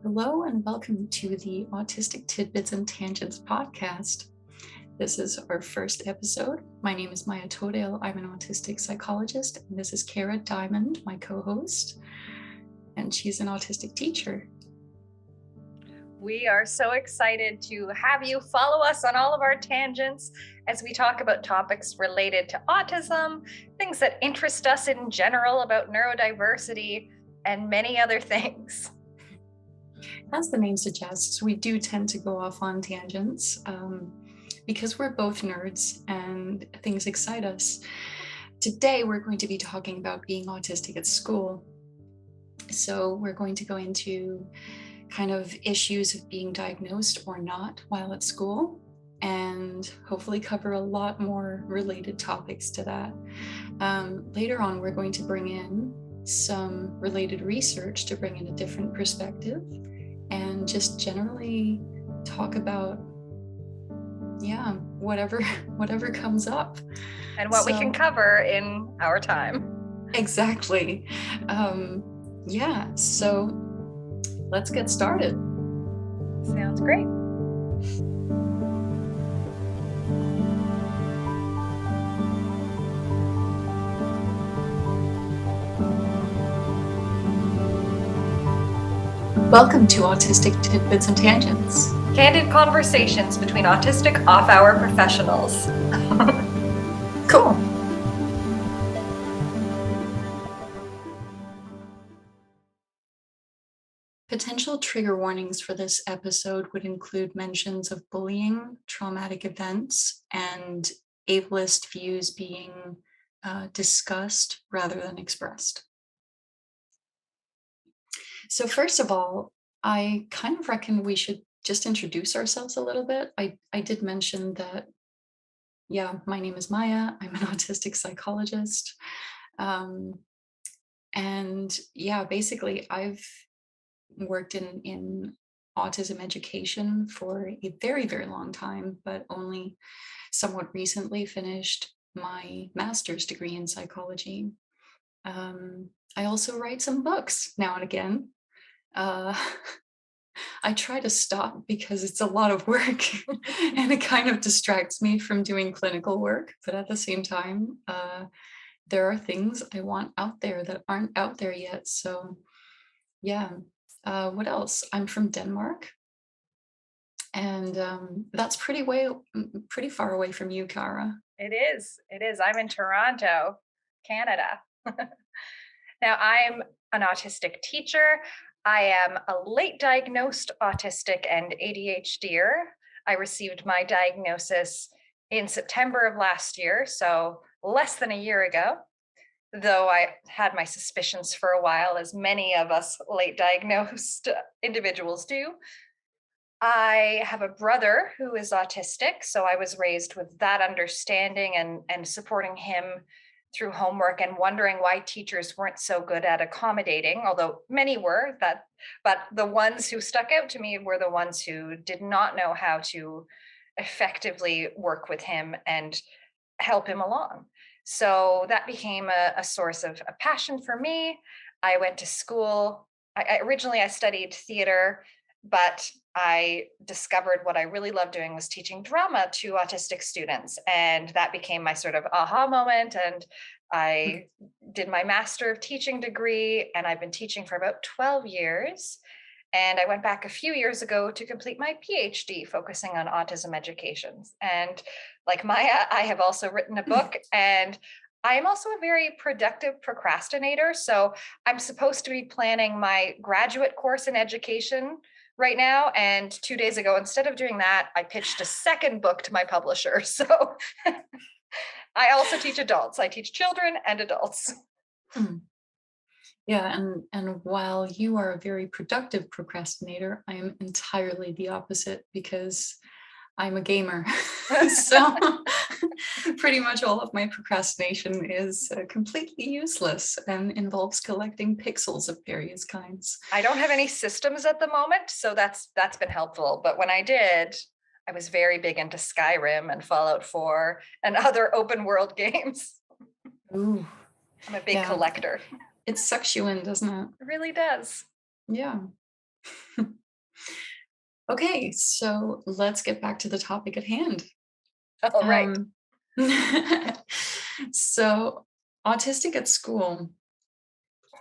Hello and welcome to the Autistic Tidbits and Tangents podcast. This is our first episode. My name is Maja Toudal. I'm an autistic psychologist, and this is Kara Dymond, my co-host, and she's an autistic teacher. We are so excited to have you follow us on all of our tangents as we talk about topics related to autism, things that interest us in general about neurodiversity, and many other things. As the name suggests, we do tend to go off on tangents because we're both nerds and things excite us. Today, we're going to be talking about being autistic at school. So we're going to go into kind of issues of being diagnosed or not while at school, and hopefully cover a lot more related topics to that. Later on, we're going to bring in some related research to bring in a different perspective and just generally talk about whatever comes up and what we can cover in our time. Exactly. So let's get started. Sounds great. Welcome to Autistic Tidbits and Tangents. Candid conversations between autistic off-hour professionals. Cool. Potential trigger warnings for this episode would include mentions of bullying, traumatic events, and ableist views being discussed rather than expressed. So first of all, I kind of reckon we should just introduce ourselves a little bit. I did mention that, my name is Maja. I'm an autistic psychologist. Basically I've worked in autism education for a very, very long time, but only somewhat recently finished my master's degree in psychology. I also write some books now and again. I try to stop because it's a lot of work and it kind of distracts me from doing clinical work. But at the same time, there are things I want out there that aren't out there yet. So what else? I'm from Denmark. And that's pretty far away from you, Kara. It is. I'm in Toronto, Canada. Now, I'm an autistic teacher. I am a late diagnosed autistic and ADHDer. I received my diagnosis in September of last year, so less than a year ago, though I had my suspicions for a while, as many of us late diagnosed individuals do. I have a brother who is autistic, so I was raised with that understanding and supporting him through homework and wondering why teachers weren't so good at accommodating, although many were, but the ones who stuck out to me were the ones who did not know how to effectively work with him and help him along. So that became a source of a passion for me. I went to school. Originally I studied theater, but I discovered what I really loved doing was teaching drama to autistic students. And that became my sort of aha moment. And I did my Master of Teaching degree, and I've been teaching for about 12 years. And I went back a few years ago to complete my PhD focusing on autism education. And like Maja, I have also written a book, and I am also a very productive procrastinator. So I'm supposed to be planning my graduate course in education right now. And 2 days ago, instead of doing that, I pitched a second book to my publisher. So I also teach adults. I teach children and adults. Yeah, and while you are a very productive procrastinator, I am entirely the opposite because I'm a gamer. So pretty much all of my procrastination is completely useless and involves collecting pixels of various kinds. I don't have any systems at the moment, so that's been helpful. But when I did, I was very big into Skyrim and Fallout 4 and other open world games. Ooh, I'm a big collector. It sucks you in, doesn't it? It really does. Yeah. Okay, so let's get back to the topic at hand. All right. Um, so, autistic at school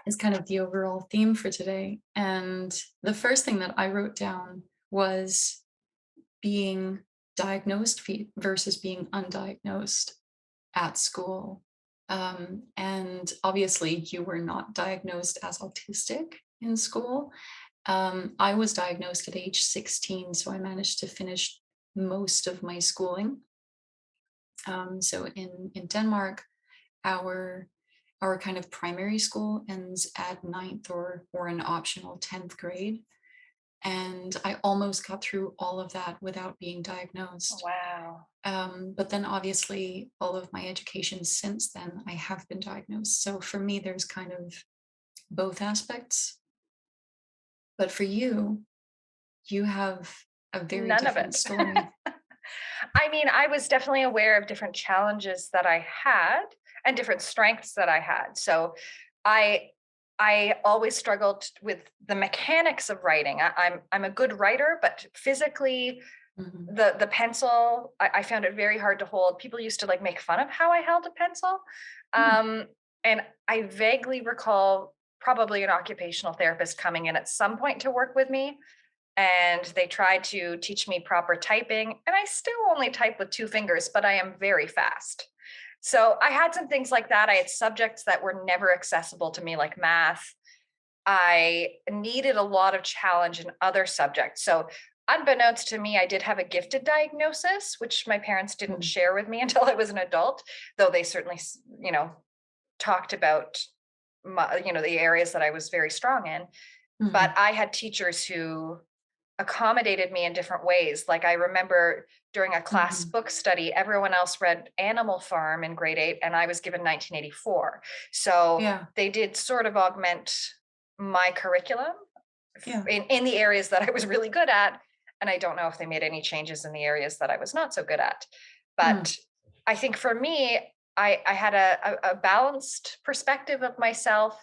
is kind of the overall theme for today. And the first thing that I wrote down was being diagnosed versus being undiagnosed at school. And obviously, you were not diagnosed as autistic in school. I was diagnosed at age 16, so I managed to finish most of my schooling. So in Denmark, our our kind of primary school ends at ninth or an optional 10th grade. And I almost got through all of that without being diagnosed. Wow. But then obviously all of my education since then, I have been diagnosed. So for me, there's kind of both aspects. But for you, you have a very None of different it. story. I mean, I was definitely aware of different challenges that I had and different strengths that I had. So I I always struggled with the mechanics of writing. I'm a good writer, but physically Mhm, the pencil, I found it very hard to hold. People used to like make fun of how I held a pencil. mm, Um, and I vaguely recall probably an occupational therapist coming in at some point to work with me, and they tried to teach me proper typing, and I still only type with two fingers, but I am very fast. So I had some things like that. I had subjects that were never accessible to me, like math. I needed a lot of challenge in other subjects. So unbeknownst to me, I did have a gifted diagnosis, which my parents didn't mm, share with me until I was an adult, though they certainly, talked about the areas that I was very strong in. But mhm, I had teachers who accommodated me in different ways. Like I remember during a class mhm. book study, everyone else read Animal Farm in grade 8, and I was given 1984. So Yeah, they did sort of augment my curriculum yeah. in the areas that I was really good at. And I don't know if they made any changes in the areas that I was not so good at. Mm, But I think for me, I had a balanced perspective of myself,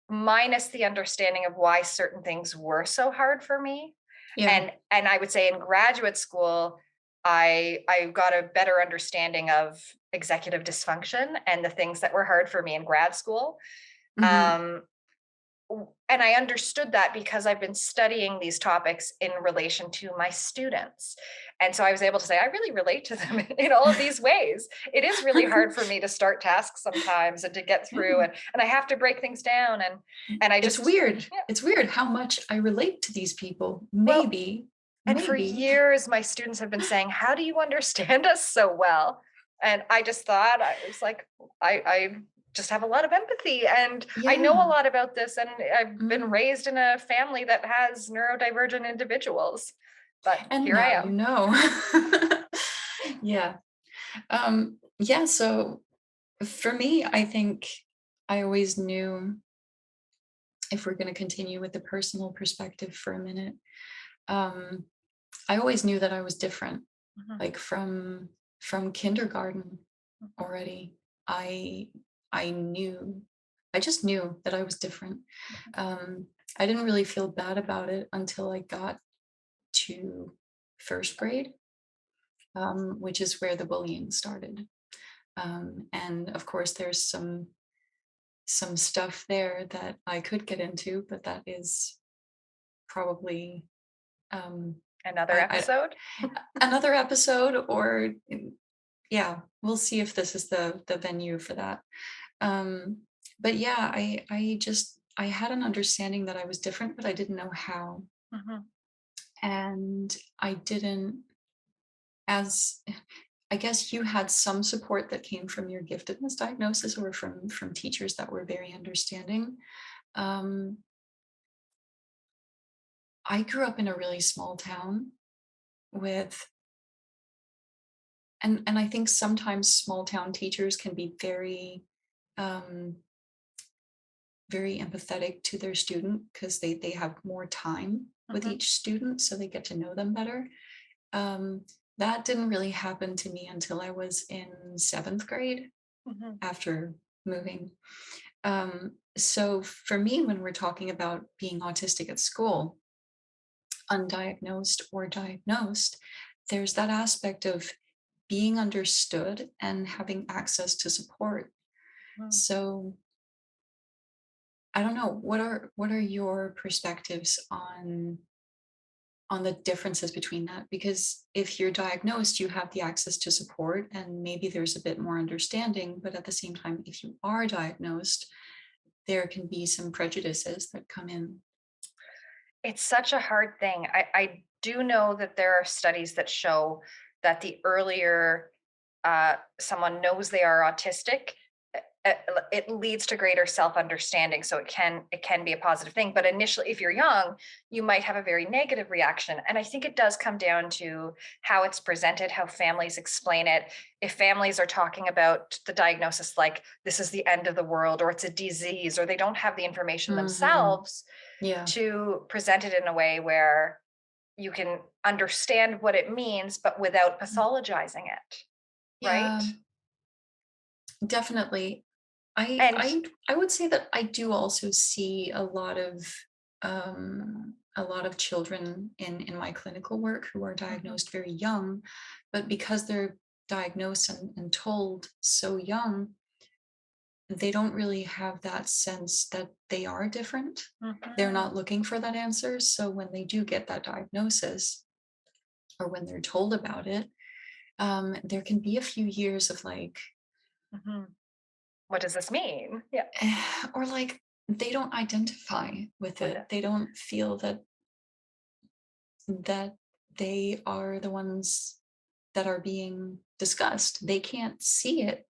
minus the understanding of why certain things were so hard for me. yeah. And I would say in graduate school, I got a better understanding of executive dysfunction and the things that were hard for me in grad school. Mhm. Um, and I understood that because I've been studying these topics in relation to my students. And so I was able to say, I really relate to them in all of these ways. It is really hard for me to start tasks sometimes and to get through, Yeah. and I have to break things down, and I It's just, weird. yeah. It's weird how much I relate to these people. Well, Maybe, and for maybe. years my students have been saying, how do you understand us so well? And I just thought, I was like, I just have a lot of empathy, and I know a Yeah. lot about this, and I've been Mm. raised in a family that has neurodivergent individuals. But And here I now you am. know. Yeah. Yeah, so for me, I think I always knew, if we're going to continue with the personal perspective for a minute, um, I always knew that I was different. Mhm, Like from kindergarten already, I I knew, I just knew that I was different. mhm, I didn't really feel bad about it until I got to first grade, which is where the bullying started. And of course, there's some stuff there that I could get into, but that is probably um, another I episode. another episode, or yeah, we'll see if this is the venue for that. Um, but yeah, I had an understanding that I was different, but I didn't know how, Mhm, and I didn't as I guess you had some support that came from your giftedness diagnosis or from teachers that were very understanding. Um, I grew up in a really small town with, and I think sometimes small town teachers can be um, very empathetic to their student because they have more time with mhm, each student, so they get to know them better. Um, that didn't really happen to me until I was in seventh grade mhm, after moving. So for me, when we're talking about being autistic at school, undiagnosed or diagnosed, there's that aspect of being understood and having access to support. Mm. So I don't know, what are your perspectives on the differences between that? Because if you're diagnosed, you have the access to support and maybe there's a bit more understanding, but at the same time, if you are diagnosed, there can be some prejudices that come in. It's such a hard thing. I do know that there are studies that show that the earlier someone knows they are autistic, uh, it leads to greater self-understanding. So it can be a positive thing. But initially, if you're young, you might have a very negative reaction. And I think it does come down to how it's presented, how families explain it. If families are talking about the diagnosis like this is the end of the world, or it's a disease, or they don't have the information Hmm. themselves Yeah. to present it in a way where you can understand what it means, but without pathologizing it, right? Yeah, definitely. I And I I would say that I do also see a lot of children in my clinical work who are mhm, diagnosed very young, but because they're diagnosed and told so young, they don't really have that sense that they are different. They're mhm, not looking for that answer. So when they do get that diagnosis or when they're told about it, there can be a few years of like, mhm. What does this mean? Yeah. or like they don't identify with With it. it. They don't feel that they are the ones that are being discussed. They can't see it.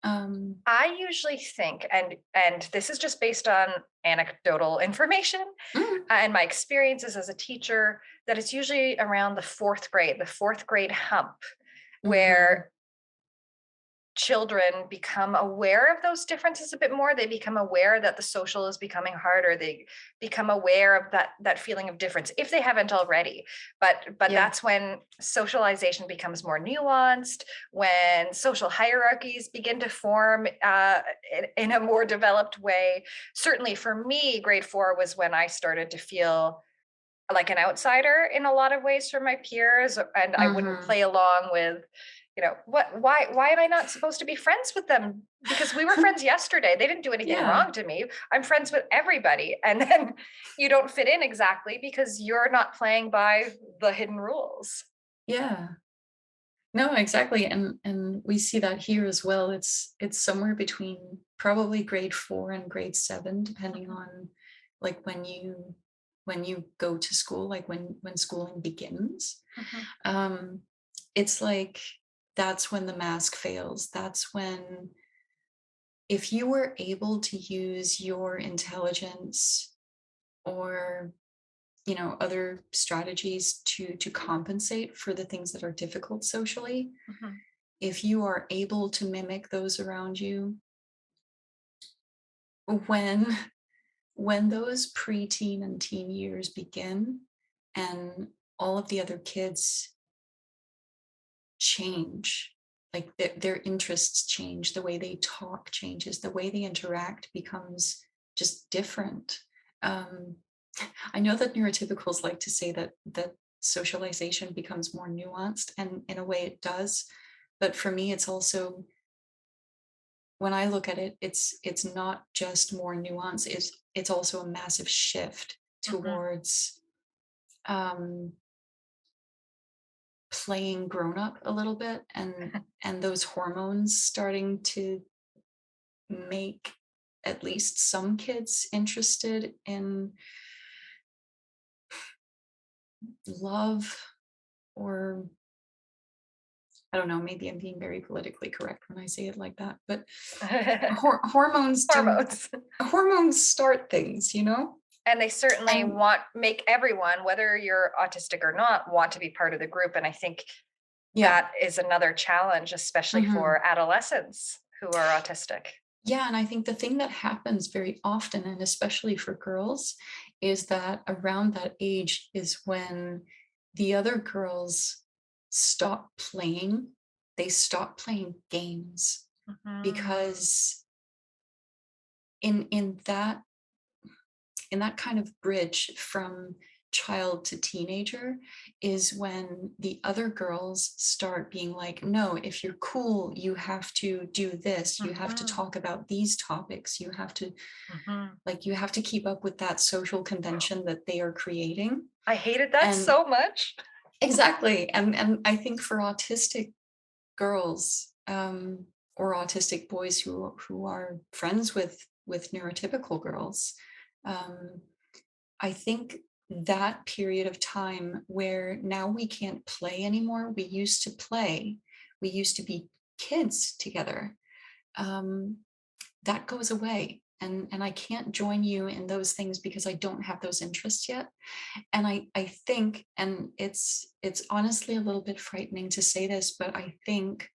Um, I usually think, and this is just based on anecdotal information mm, and my experiences as a teacher, that it's usually around the fourth grade hump, mhm. where children become aware of those differences a bit more. They become aware that the social is becoming harder. They become aware of that feeling of difference if they haven't already. But Yeah. that's when socialization becomes more nuanced, when social hierarchies begin to form in a more developed way. Certainly for me, grade 4 was when I started to feel like an outsider in a lot of ways from my peers, and I wouldn't Mhm. play along with, why am I not supposed to be friends with them? Because we were friends yesterday. They didn't do anything Yeah. wrong to me. I'm friends with everybody. And then you don't fit in exactly because you're not playing by the hidden rules. Yeah. No, exactly. And we see that here as well. It's somewhere between probably grade 4 and grade 7, depending Mhm, on like when you go to school, like when schooling begins. mhm, Um, it's like that's when the mask fails. That's when if you were able to use your intelligence or other strategies to compensate for the things that are difficult socially, mhm. if you are able to mimic those around you, when when those preteen and teen years begin and all of the other kids change, like their interests change, the way they talk changes, the way they interact becomes just different. um, I know that neurotypicals like to say that socialization becomes more nuanced, and in a way it does, but for me it's also, when I look at it, it's not just more nuance, it's also a massive shift Mhm. towards um, playing grown up a little bit, and those hormones starting to make at least some kids interested in love, or I don't know, maybe I'm being very politically correct when I say it like that, but hormones do, Hormones. hormones start things, you know? And they certainly And make everyone, whether you're autistic or not, want to be part of the group. And I think yeah. that is another challenge, especially Mhm. for adolescents who are autistic. Yeah, and I think the thing that happens very often, and especially for girls, is that around that age is when the other girls stop playing. They stop playing games Mhm. because in in that in that kind of bridge from child to teenager is when the other girls start being like, no, if you're cool, you have to do this, you have to Mhm. talk about these topics, you have to Mhm. you have to keep up with that social convention that they are creating. I hated that And so much. exactly. And I think for autistic girls, or autistic boys who are friends with neurotypical girls, um, I think that period of time where now we can't play anymore. We used to play. We used to be kids together. Um, that goes away. And I can't join you in those things because I don't have those interests yet. And I think, and it's honestly a little bit frightening to say this, but I think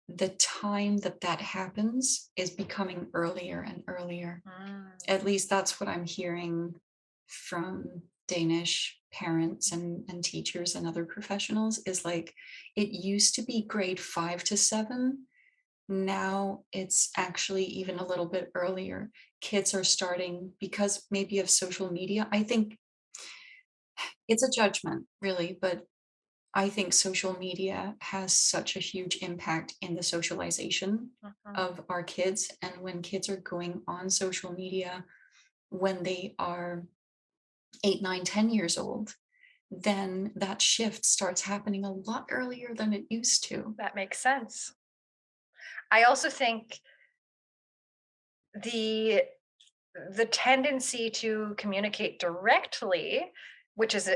the time that that happens is becoming earlier and earlier. Mm. At least that's what I'm hearing from Danish parents and teachers and other professionals, is like, it used to be grade 5 to 7. Now it's actually even a little bit earlier. Kids are starting, because maybe of social media. I think it's a judgment, really, but I think social media has such a huge impact in the socialization Mhm. of our kids. And when kids are going on social media when they are 8, 9, 10 years old, then that shift starts happening a lot earlier than it used to. That makes sense. I also think the the tendency to communicate directly, which is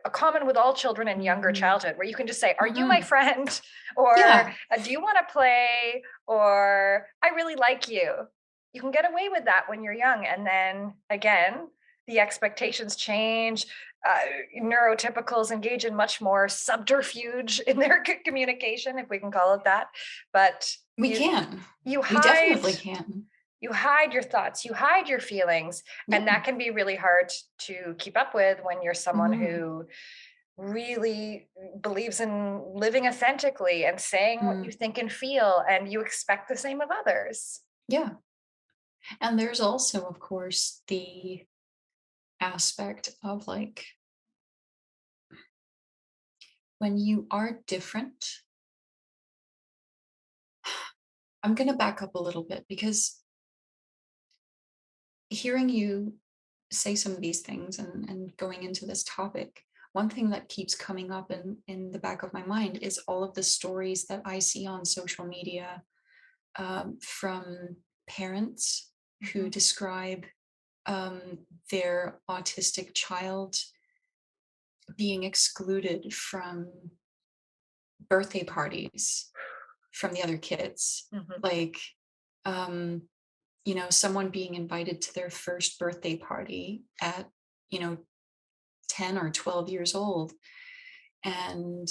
a common with all children in younger Mhm. childhood, where you can just say, "Are you my Mhm. friend?" or Yeah. "Do you want to play?" or "I really like you." You can get away with that when you're young, and then again, the expectations change. Uh, Neurotypicals engage in much more subterfuge in their communication, if we can call it that. But We you can. you We hide definitely can. you hide your thoughts, you hide your feelings, Yeah. and that can be really hard to keep up with when you're someone Mhm. who really believes in living authentically and saying what you Mm. think and feel, and you expect the same of others. Yeah. And there's also, of course, the aspect of like, when you are different, I'm going to back up a little bit, because hearing you say some of these things and going into this topic, one thing that keeps coming up in the back of my mind is all of the stories that I see on social media, from parents who Mhm. describe, um, their autistic child being excluded from birthday parties from the other kids. Mhm. Like, um, someone being invited to their first birthday party at, you know, 10 or 12 years old, and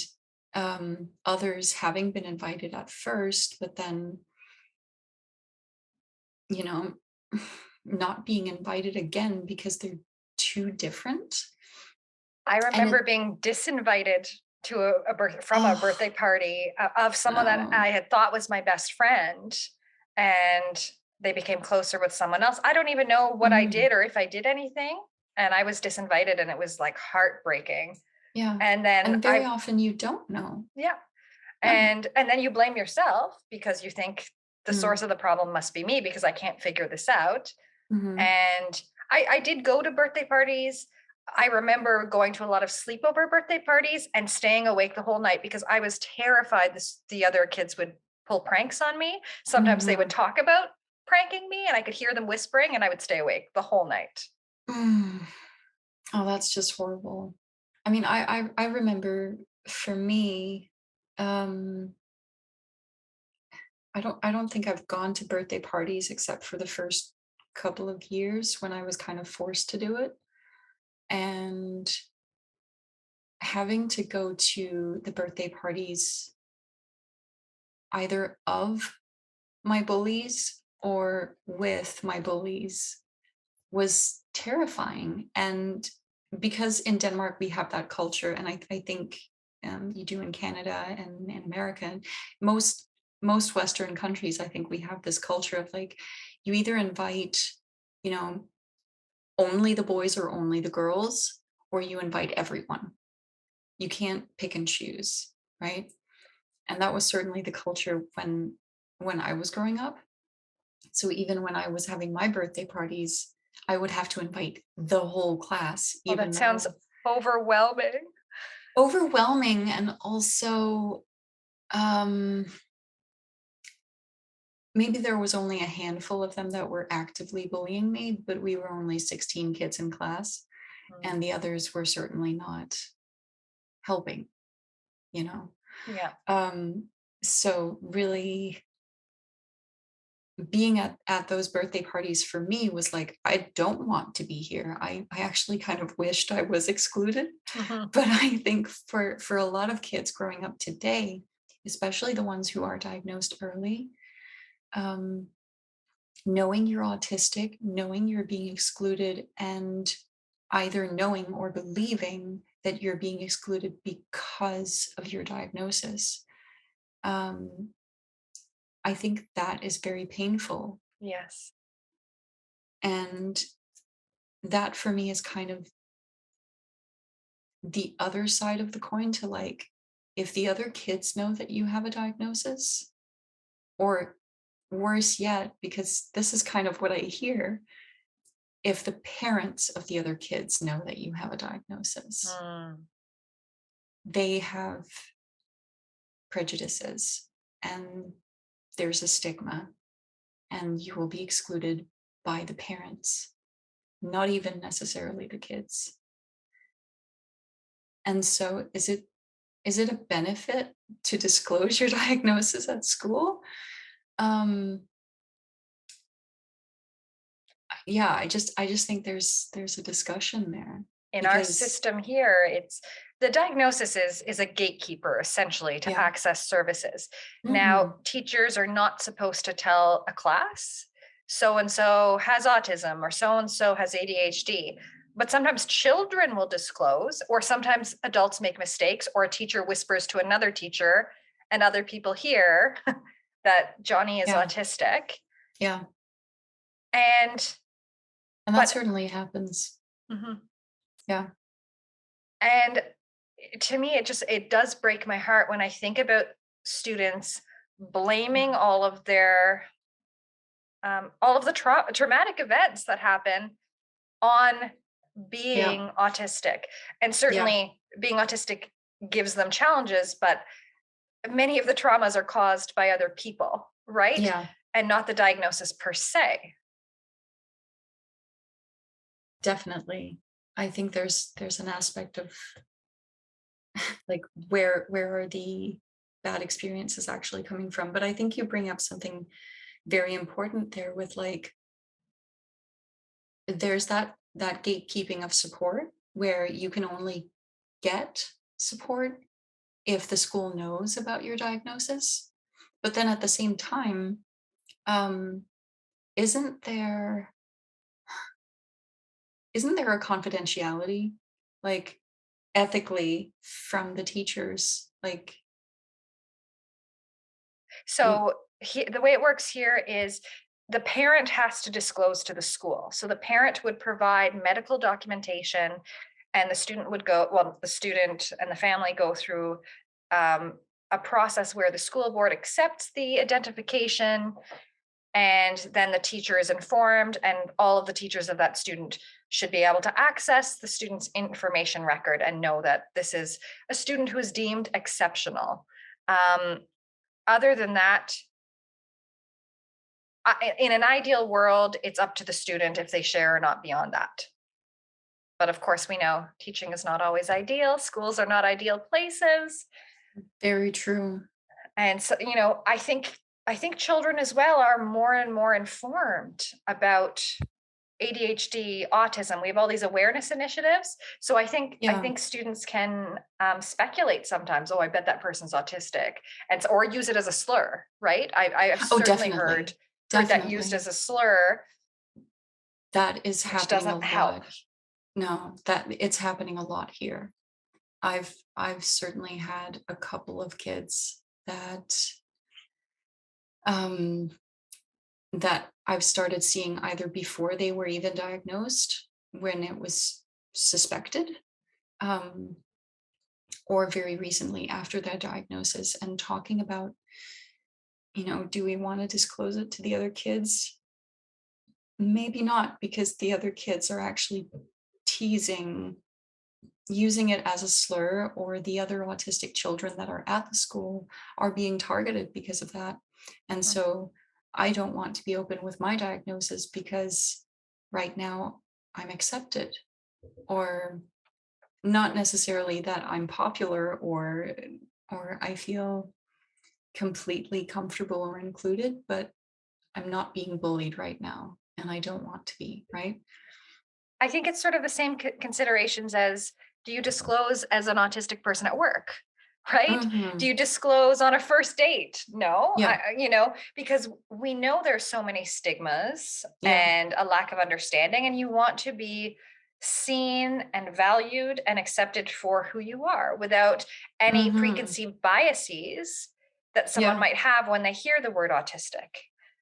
others having been invited at first, but then, you know, not being invited again because they're too different. I And remember it, being disinvited to from a oh, birthday party of someone that no. I had thought was my best friend, and they became closer with someone else. I don't even know what I Mhm. did or if I did anything, and I was disinvited, and it was like heartbreaking. Yeah. And then And very often you don't know. yeah, Yeah. and then you blame yourself because you think the Mm. source of the problem must be me because I can't figure this out. Mhm. And I did go to birthday parties. I remember going to a lot of sleepover birthday parties and staying awake the whole night because I was terrified the other kids would pull pranks on me. Sometimes they would Mhm. talk about pranking me and I could hear them whispering and I would stay awake the whole night. Mm. Oh, that's just horrible. I mean, I remember, for me, um, I don't think I've gone to birthday parties except for the first couple of years when I was kind of forced to do it. And having to go to the birthday parties either of my bullies or with my bullies was terrifying. And because in Denmark we have that culture, and I think, you do in Canada and in America, and most Western countries, I think we have this culture of like, you either invite, you know, only the boys or only the girls, or you invite everyone. You can't pick and choose, right? And that was certainly the culture when I was growing up. So even when I was having my birthday parties, I would have to invite the whole class, Oh, even that sounds though overwhelming. overwhelming. And also, um, maybe there was only a handful of them that were actively bullying me, but we were only 16 kids in class, and the others were certainly not helping, you know. Yeah. So really being at those birthday parties for me was like, I don't want to be here. I actually kind of wished I was excluded. Mhm. But I think for a lot of kids growing up today, especially the ones who are diagnosed early, um, knowing you're autistic, knowing you're being excluded, and either knowing or believing that you're being excluded because of your diagnosis, um, I think that is very painful. Yes. And that for me is kind of the other side of the coin to like, if the other kids know that you have a diagnosis, or worse yet, because this is kind of what I hear, if the parents of the other kids know that you have a diagnosis, Mm. they have prejudices and there's a stigma, and you will be excluded by the parents, not even necessarily the kids. And so is it a benefit to disclose your diagnosis at school? Um, yeah, I just think there's a discussion there In our because system here, it's the diagnosis is a gatekeeper essentially to yeah. access services. Now, Mhm. teachers are not supposed to tell a class so and so has autism or so and so has ADHD. But sometimes children will disclose, or sometimes adults make mistakes, or a teacher whispers to another teacher, and other people hear that Johnny is Yeah. autistic. Yeah. And, And that but, certainly happens. mhm. Yeah. And to me, it does break my heart when I think about students blaming all of the traumatic events that happen on Yeah. being autistic. And Yeah. certainly being autistic gives them challenges, but many of the traumas are caused by other people, right? Yeah. And not the diagnosis per se. Definitely. I think there's an aspect of like where are the bad experiences actually coming from? But I think you bring up something very important there with like there's that gatekeeping of support where you can only get support if the school knows about your diagnosis. But then at the same time, um, isn't there isn't there a confidentiality, like ethically from the teachers? Like, mm, So the way it works here is the parent has to disclose to the school. So the parent would provide medical documentation, and the student would go, well, the student and the family go through um, a process where the school board accepts the identification, and then the teacher is informed, and all of the teachers of that student should be able to access the student's information record and know that this is a student who is deemed exceptional. Um, Other than that, in an ideal world, it's up to the student if they share or not beyond that. But of course, we know teaching is not always ideal. Schools are not ideal places. very true. And so, I think children as well are more and more informed about ADHD, autism. We have all these awareness initiatives. So I think I Yeah. think students can speculate sometimes. Oh, I bet that person's autistic, and or use it as a slur, right? I have Oh, certainly heard definitely. heard that used Definitely. as a slur, That is which happening a doesn't help. lot. No, that it's happening a lot here. I've certainly had a couple of kids um that I've started seeing either before they were even diagnosed, when it was suspected, um, or very recently after their diagnosis, and talking about, do we want to disclose it to the other kids? Maybe not, because the other kids are actually teasing, using it as a slur, or the other autistic children that are at the school are being targeted because of that. And Mhm. so I don't want to be open with my diagnosis because right now I'm accepted, or not necessarily that I'm popular, or I feel completely comfortable or included, but I'm not being bullied right now and I don't want to be, right? I think it's sort of the same considerations as, do you disclose as an autistic person at work? Right? Do Hmm. you disclose on a first date? No, Yeah. because we know there's so many stigmas Yeah. and a lack of understanding, and you want to be seen and valued and accepted for who you are without any Hmm. preconceived biases that someone Yeah. might have when they hear the word autistic.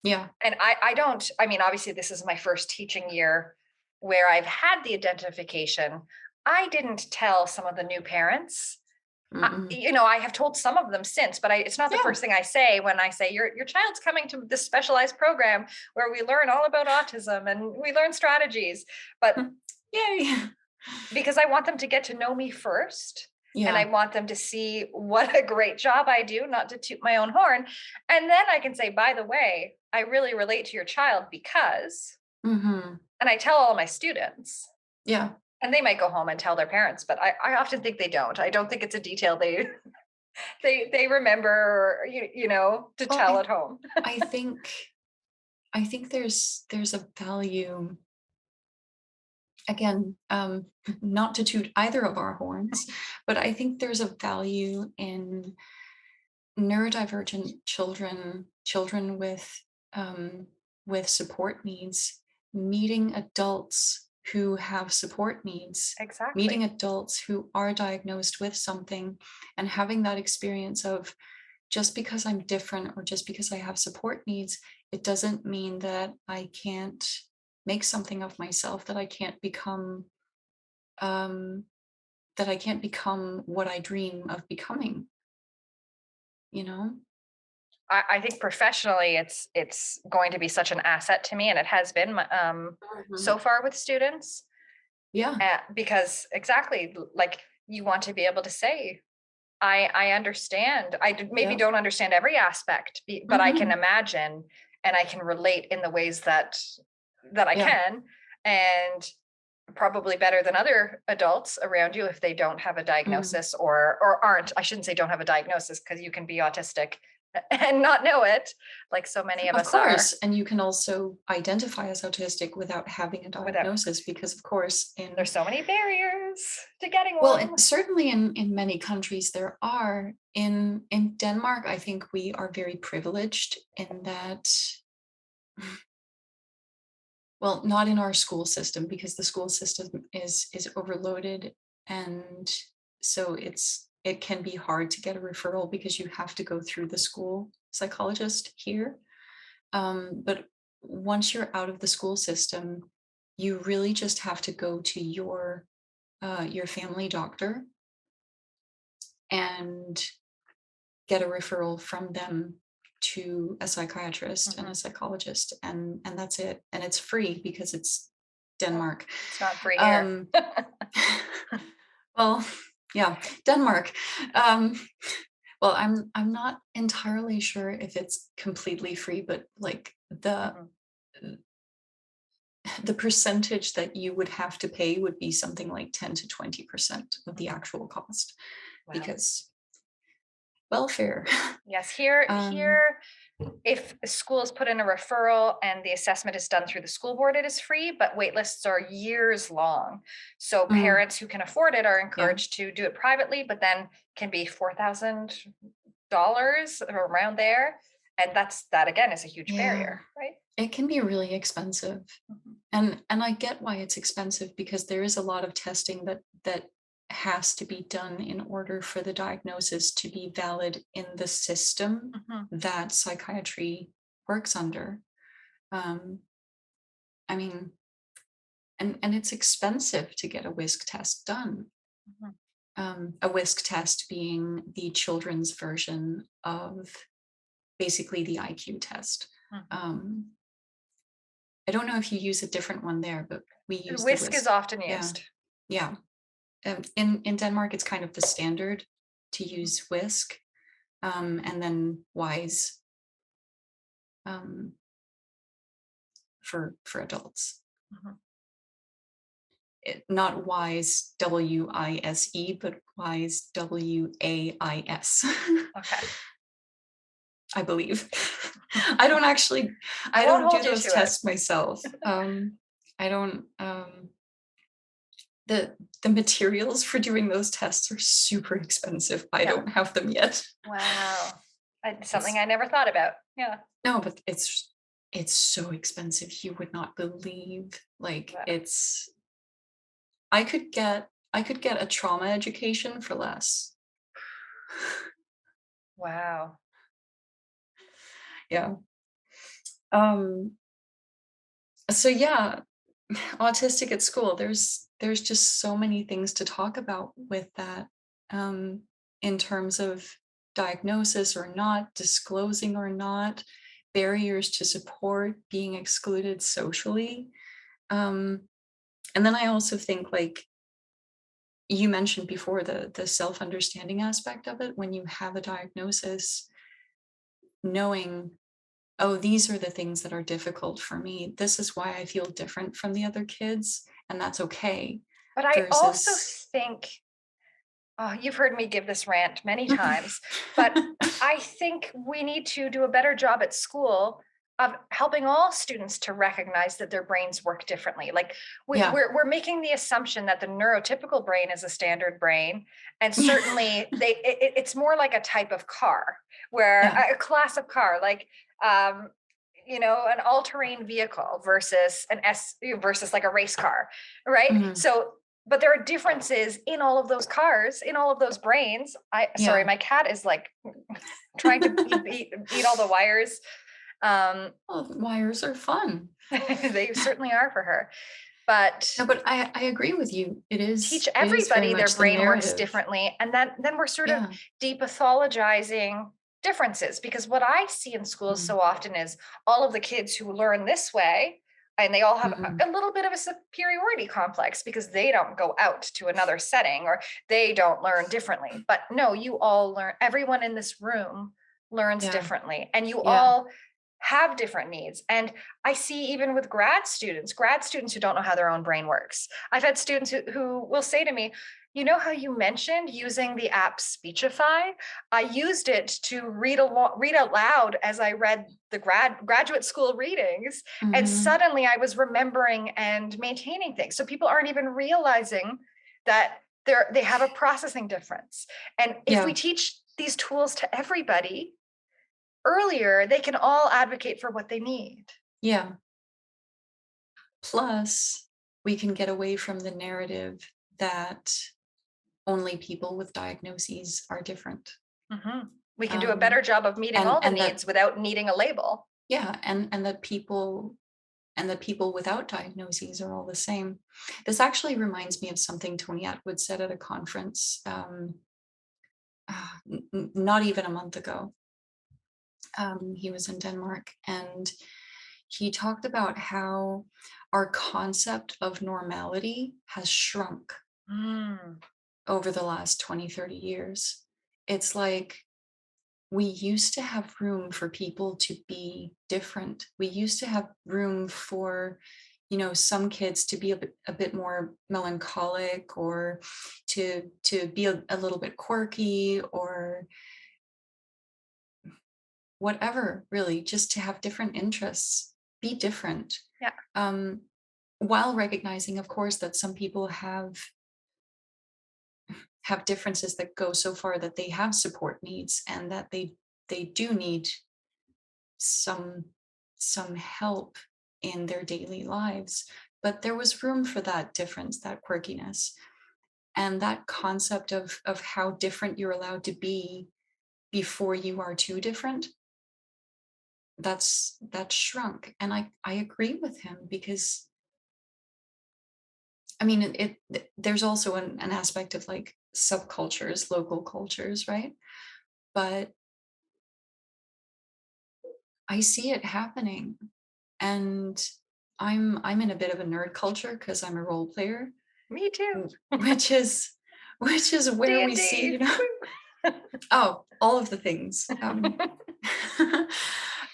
Yeah. And I don't, I mean, obviously, this is my first teaching year where I've had the identification. I didn't tell some of the new parents. Mm-mm. I have told some of them since, but it's not the Yeah. first thing I say when I say your child's coming to this specialized program where we learn all about autism and we learn strategies. But Yay. because I want them to get to know me first. And I Yeah. want them to see what a great job I do, not to toot my own horn. And then I can say, by the way, I really relate to your child because, Hmm. and I tell all my students, Yeah. and they might go home and tell their parents, but I often think they don't. I don't think it's a detail they they remember, to Well, tell at home. I think I think there's a value, again, not to toot either of our horns, but I think there's a value in neurodivergent children with support needs, meeting adults who have support needs, meeting Exactly. adults who are diagnosed with something, and having that experience of, just because I'm different or just because I have support needs, it doesn't mean that I can't make something of myself, um, that I can't become what I dream of becoming, you know? I think professionally, it's going to be such an asset to me, and it has been so Mhm. far with students. Yeah. Because exactly, like, you want to be able to say, I understand. Maybe Yeah. don't understand every aspect, but I can Mhm. imagine and I can relate in the ways that I Yeah. can, and probably better than other adults around you if they don't have a Mm. diagnosis, or aren't. I shouldn't say don't have a diagnosis, because you can be autistic and not know it, like so many of Of us are, course, and you can also identify as autistic without having a without. diagnosis, because of course There's so many barriers to getting one. certainly in many countries there are. In Denmark, I think we are very privileged in that, well, not in our school system, because the school system is overloaded, and so it can be hard to get a referral because you have to go through the school psychologist here. But once you're out of the school system, you really just have to go to your family doctor and get a referral from them to a psychiatrist and a Mhm. psychologist, and that's it. And it's free because it's Oh, Denmark. it's not free here. Um, well, yeah, Denmark. Um, well, I'm not entirely sure if it's completely free, but like Mhm. the percentage that you would have to pay would be something like 10 to 20% of the Mhm. actual cost, Wow. because welfare. Yes, here, um, here, if schools put in a referral and the assessment is done through the school board, it is free, but wait lists are years long. So mm, parents who can afford it are yeah, encouraged to do it privately, but then can be $4,000 or around there. And that again is a huge yeah, barrier, right? it can be really expensive, Mhm. and I get why it's expensive, because there is a lot of testing that has to be done in order for the diagnosis to be valid in the system Mhm. that psychiatry works under. um, I mean, and it's expensive to get a whisk test done. Mhm. A whisk test being the children's version of basically the IQ test. Mhm. Um, I don't know if you use a different one there, but we use the Whisk is whisk. often Yeah, used. yeah. In Denmark, it's kind of the standard to Mhm. use whisk, and then wise, um, for adults. Mhm. Not wise WISE, but wise WAIS. Okay. I believe. I I won't don't do hold you those to it. tests myself. I don't, the materials for doing those tests are super expensive. I Yeah. don't have them yet. Wow. Something It's I never thought about. Yeah. no, but it's so expensive. You would not believe. Like Wow. it's I could get a trauma education for less. Wow. Yeah. Um so yeah, autistic at school, there's just so many things to talk about with that, um in terms of diagnosis or not, disclosing or not, barriers to support, being excluded socially. um and then I also think, like you mentioned before, the self-understanding aspect of it, when you have a diagnosis, knowing, oh, these are the things that are difficult for me. This is why I feel different from the other kids, and that's okay. But I also Versus, think, oh, you've heard me give this rant many times, but I think we need to do a better job at school of helping all students to recognize that their brains work differently. Like yeah, we're making the assumption that the neurotypical brain is a standard brain, and certainly it's more like a type of car, where yeah, a class of car, like um, an all-terrain vehicle versus an S versus like a race car, right? mhm, So but there are differences in all of those cars, in all of those brains. Sorry, yeah. my cat is like trying to eat all the wires. Um, Well, wires are fun. they certainly are for her, but No, but I agree with you. teach It is very everybody their much the brain works narrative. differently, and then we're sort of Yeah. depathologizing differences, because what I see in schools Mm, so often is all of the kids who learn this way, and they all have mhm, a little bit of a superiority complex because they don't go out to another setting, or they don't learn differently. But no, you all learn, everyone in this room learns yeah, differently, and you yeah, all have different needs. And I see even with grad students who don't know how their own brain works. I've had students who will say to me, you know how you mentioned using the app Speechify? I used it to read out loud as I read the graduate school readings, and mhm, suddenly I was remembering and maintaining things. So people aren't even realizing that they have a processing difference. And if we yeah, teach these tools to everybody earlier, they can all advocate for what they need. yeah. Plus, we can get away from the narrative that only people with diagnoses are different. We can do a Um, better job of meeting all the and that needs without needing a label. yeah, and that people without diagnoses are all the same. This actually reminds me of something Tony Atwood said at a conference, not even a month ago. He was in Denmark, and he talked about how our concept of normality has shrunk Mm, over the last 20, 30 years. It's like we used to have room for people to be different. We used to have room for, some kids to be a bit more melancholic, or to be a little bit quirky, or whatever, really, just to have different interests, be different. yeah. Um, while recognizing, of course, that some people have differences that go so far that they have support needs, and that they do need some help in their daily lives. But there was room for that difference, that quirkiness, and that concept of how different you're allowed to be before you are too different. That's shrunk, and I agree with him, because I mean, there's also an aspect of like subcultures, local cultures, right? But I see it happening, and I'm in a bit of a nerd culture because I'm a role player, Me too. which is where we see, D&D. oh, all of the things.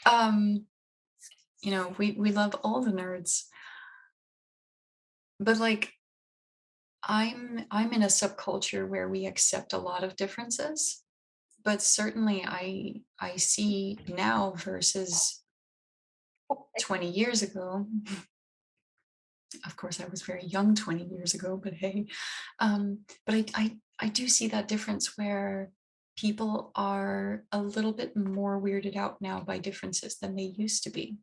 Um, we love all the nerds, but like I'm in a subculture where we accept a lot of differences, but certainly I see now versus 20 years ago. Of course, I was very young 20 years ago, but hey, but I do see that difference where people are a little bit more weirded out now by differences than they used to be.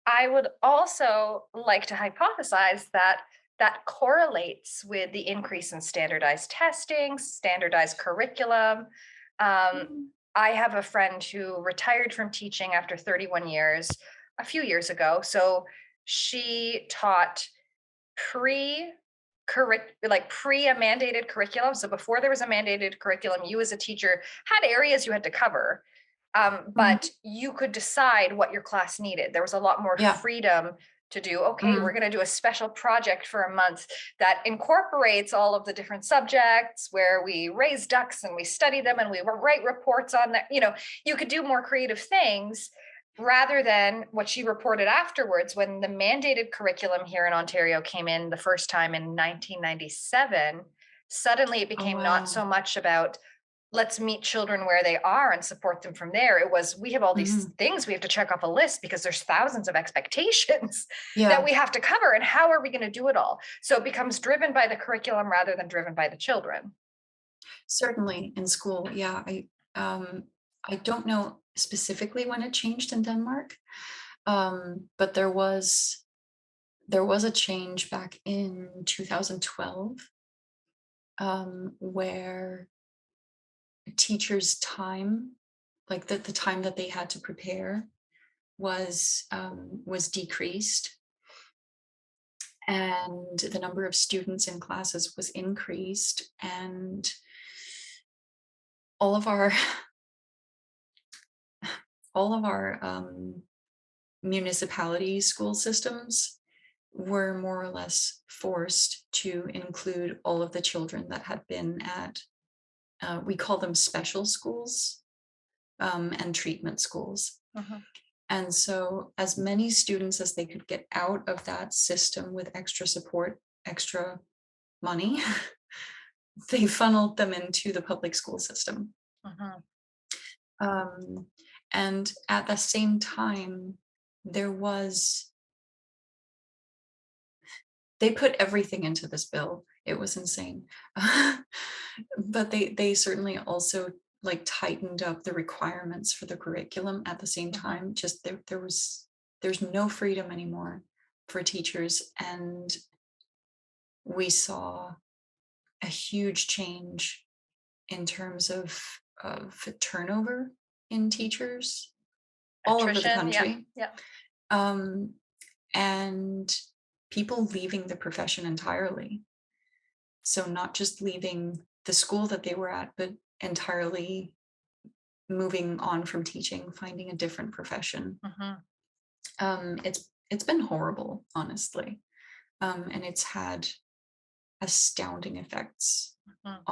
I would also like to hypothesize that that correlates with the increase in standardized testing, standardized curriculum. Um, Mm. I have a friend who retired from teaching after 31 years a few years ago. So she taught pre pre a mandated curriculum. So before there was a mandated curriculum, you as a teacher had areas you had to cover, Mhm. but you could decide what your class needed. There was a lot more Yeah. freedom to do, okay, we're Mhm. going to do a special project for a month that incorporates all of the different subjects where we raise ducks and we study them and we write reports on that. You could do more creative things rather than what she reported afterwards when the mandated curriculum here in Ontario came in the first time in 1997. Suddenly it Oh, became not wow. so much about let's meet children where they are and support them from there. It was, we have all these Mhm. things we have to check off a list because there's thousands of expectations that Yeah, we have to cover. And how are we going to do it all? So it becomes driven by the curriculum rather than driven by the children. certainly in school. Yeah, I don't know specifically when it changed in Denmark, but there was a change back in 2012, where teachers' time, like the time that they had to prepare, was decreased, and the number of students in classes was increased, and all of our all of our municipality school systems were more or less forced to include all of the children that had been at, we call them special schools, and treatment schools. Mhm. And so, as many students as they could get out of that system with extra support, extra money, they funneled them into the public school system. Mhm. Um, and at the same time, there was, they put everything into this bill. It was insane. But they certainly also like tightened up the requirements for the curriculum at the same Mhm. time. Just there's no freedom anymore for teachers, and we saw a huge change in terms of turnover in teachers all over the Attrition. Yeah. country, Yeah. um, and people leaving the profession entirely. So not just leaving the school that they were at, but entirely moving on from teaching, finding a different profession. Mhm. It's been horrible, honestly, and it's had astounding effects Mhm.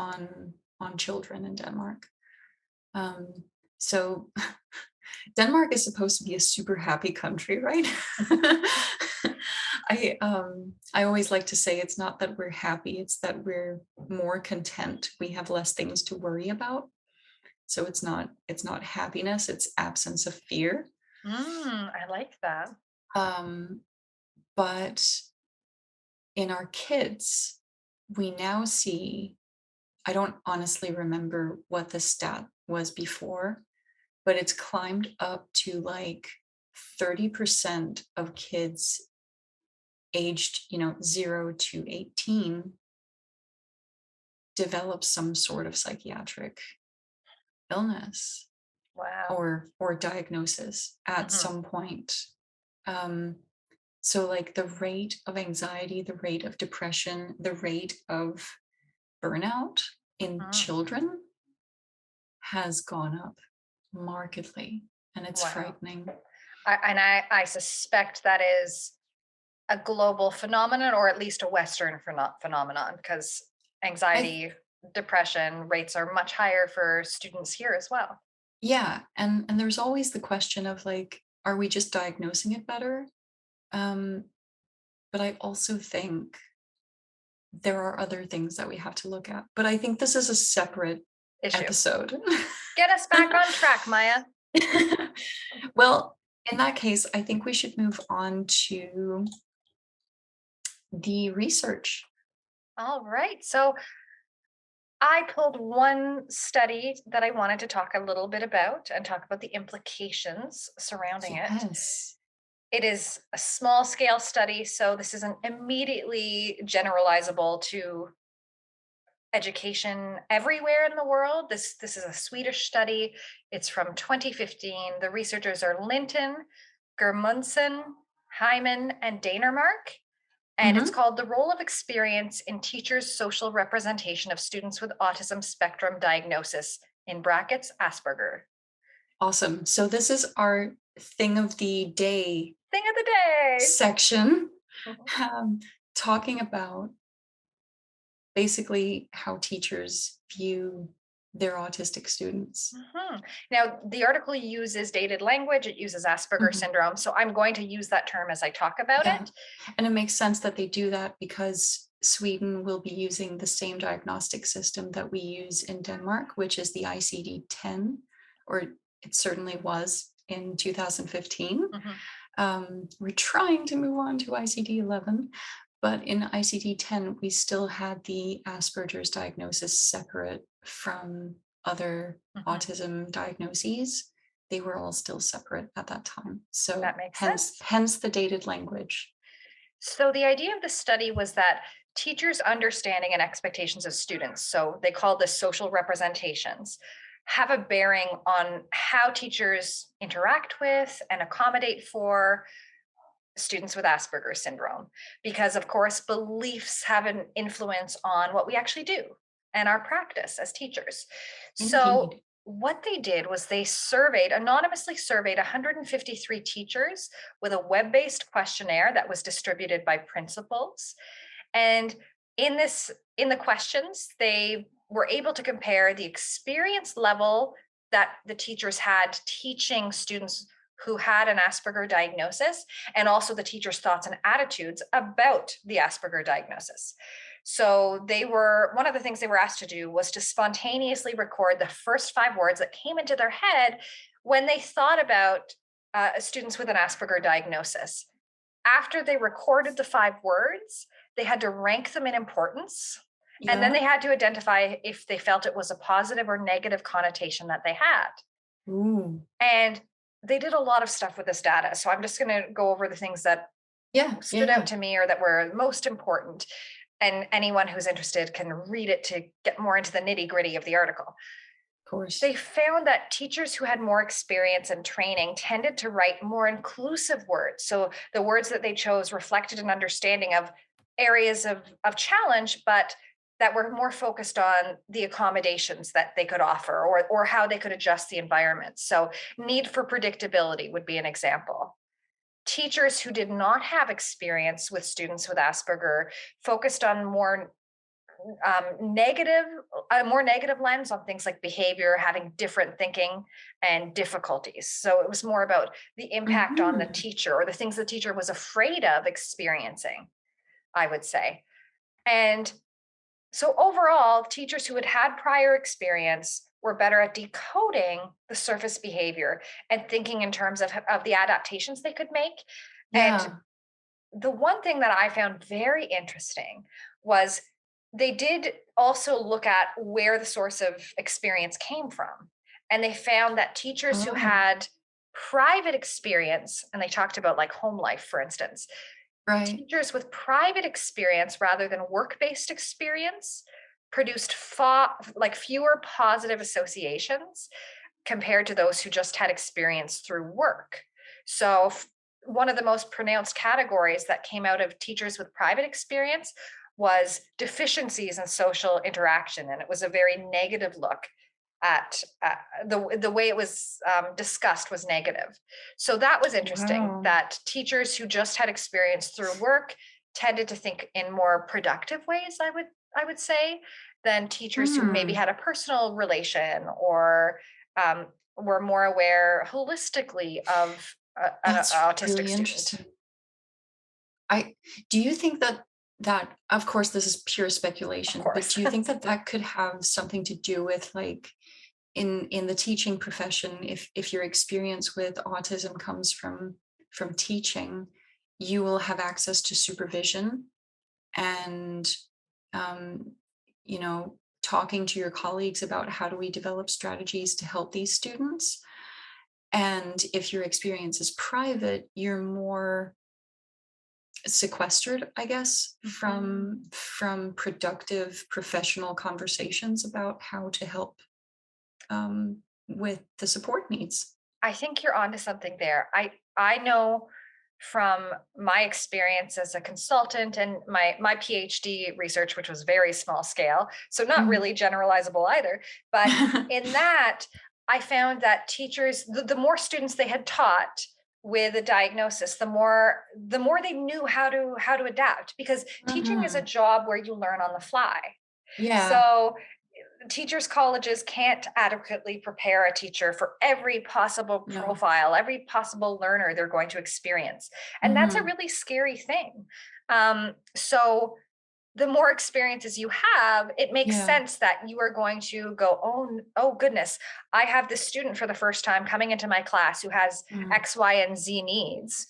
on children in Denmark. Um, so Denmark is supposed to be a super happy country, right? I always like to say it's not that we're happy, it's that we're more content. We have less things to worry about. So it's not happiness, it's absence of fear. I like that. Um, but in our kids, we now see, I don't honestly remember what the stat was before, but it's climbed up to like 30% of kids aged, 0 to 18 develop some sort of psychiatric illness Wow. or diagnosis at Mhm. some point. Um, So like the rate of anxiety, the rate of depression, the rate of burnout in Mm, children has gone up markedly, and it's wow. frightening. I suspect that is a global phenomenon, or at least a Western phenomenon, because I anxiety, depression rates are much higher for students here as well. Yeah, and there's always the question of like, are we just diagnosing it better? Um, but I also think there are other things that we have to look at. But I think this is a separate Issue. episode. Get us back on track, Maya. Well, in that case, I think we should move on to the research. All right. So I pulled one study that I wanted to talk a little bit about and talk about the implications surrounding it. Yes. It is a small scale study, so this isn't immediately generalizable to education everywhere in the world. This is a Swedish study. It's from 2015. The researchers are Linton, Germundsen, Hyman, and Danermark. And it's Mhm. called The Role of Experience in Teachers' Social Representation of Students with Autism Spectrum Diagnosis, in brackets, Asperger. Awesome. So this is our thing of the day Thing of the day. section, um, talking about basically how teachers view their autistic students. Mhm. Now, the article uses dated language, it uses Asperger Mhm. syndrome. So I'm going to use that term as I talk about Yeah. it. And it makes sense that they do that because Sweden will be using the same diagnostic system that we use in Denmark, which is the ICD-10, or it certainly was in 2015. Mhm. We're trying to move on to ICD-11, but in ICD-10, we still had the Asperger's diagnosis separate from other Mhm. autism diagnoses. They were all still separate at that time. So That makes hence, sense. hence the dated language. So the idea of the study was that teachers' understanding and expectations of students, so they call this social representations, have a bearing on how teachers interact with and accommodate for students with Asperger's syndrome. Because, of course, beliefs have an influence on what we actually do and our practice as teachers. So, Indeed. what they did was they anonymously surveyed 153 teachers with a web based questionnaire that was distributed by principals. And in the questions, they were able to compare the experience level that the teachers had teaching students who had an Asperger diagnosis, and also the teacher's thoughts and attitudes about the Asperger diagnosis. So one of the things they were asked to do was to spontaneously record the first 5 words that came into their head when they thought about students with an Asperger diagnosis. After they recorded the 5 words, they had to rank them in importance. And then Yeah. they had to identify if they felt it was a positive or negative connotation that they had. Ooh. And they did a lot of stuff with this data. So I'm just going to go over the things that Yeah. Yeah. stood out Yeah. to me or that were most important. And anyone who's interested can read it to get more into the nitty gritty of the article. Of course. They found that teachers who had more experience and training tended to write more inclusive words. So the words that they chose reflected an understanding of areas of challenge, but that were more focused on the accommodations that they could offer, or how they could adjust the environment. So need for predictability would be an example. Teachers who did not have experience with students with Asperger focused on negative, a more negative lens on things like behavior, having different thinking, and difficulties. So it was more about the impact on the Mhm. teacher, or the things the teacher was afraid of experiencing, I would say. And so overall, teachers who had had prior experience were better at decoding the surface behavior and thinking in terms of the adaptations they could make. And Yeah. the one thing that I found very interesting was they did also look at where the source of experience came from. And they found that teachers who Oh, had private experience, and they talked about like home life, for instance, right. teachers with private experience rather than work-based experience produced fewer positive associations compared to those who just had experience through work. So one of the most pronounced categories that came out of teachers with private experience was deficiencies in social interaction. And it was a very negative look at the way it was discussed was negative. So that was interesting, Wow. that teachers who just had experience through work tended to think in more productive ways, I would say, than teachers who maybe Hmm. had a personal relation or um, were more aware holistically of an That's autistic really student. interesting. I do you think that of course this is pure Of speculation, but course. do you think that that could have something to do with like in the teaching profession, if your experience with autism comes from teaching, you will have access to supervision and um, you know, talking to your colleagues about how do we develop strategies to help these students. And if your experience is private, you're more sequestered, I guess, Mhm. from productive professional conversations about how to help with the support needs. I think you're onto something there. I know from my experience as a consultant and my PhD research, which was very small scale, so not Mm. really generalizable either. But in that, I found that teachers, the more students they had taught with a diagnosis, the more they knew how to adapt, because teaching is a Mhm. job where you learn on the fly. Yeah. So teachers colleges can't adequately prepare a teacher for every possible No. profile, every possible learner they're going to experience, and that's a Mhm. really scary thing. So the more experiences you have, it makes Yeah. sense that you are going to go, oh goodness, I have this student for the first time coming into my class who has Mhm. X, Y, and Z needs.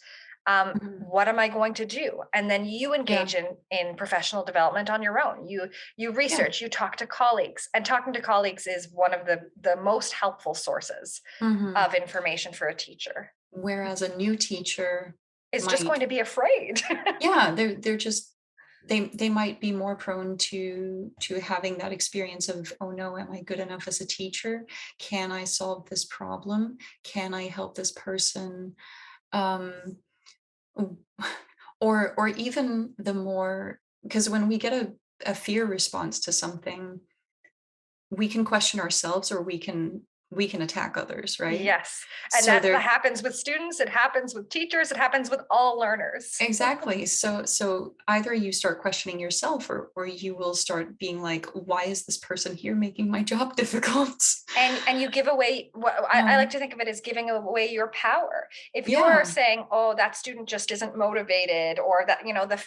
Mhm. What am I going to do? And then you Yeah. engage in professional development on your own. You Yeah. research, you talk to colleagues, and talking to colleagues is one of the most helpful sources Mhm. of information for a teacher. Whereas a new teacher Is just going might, to be afraid. yeah, they're just they might be more prone to having that experience of, oh no, am I good enough as a teacher? Can I solve this problem? Can I help this person? Um, w- or even the more, because when we get a fear response to something, we can question ourselves or we can attack others, right? Yes. And So that there. happens with students, it happens with teachers, it happens with all learners. Exactly. So either you start questioning yourself or you will start being like, why is this person here making my job difficult? And you give away what I like Um, to think of it as giving away your power. If you're yeah. saying, oh, that student just isn't motivated, or that,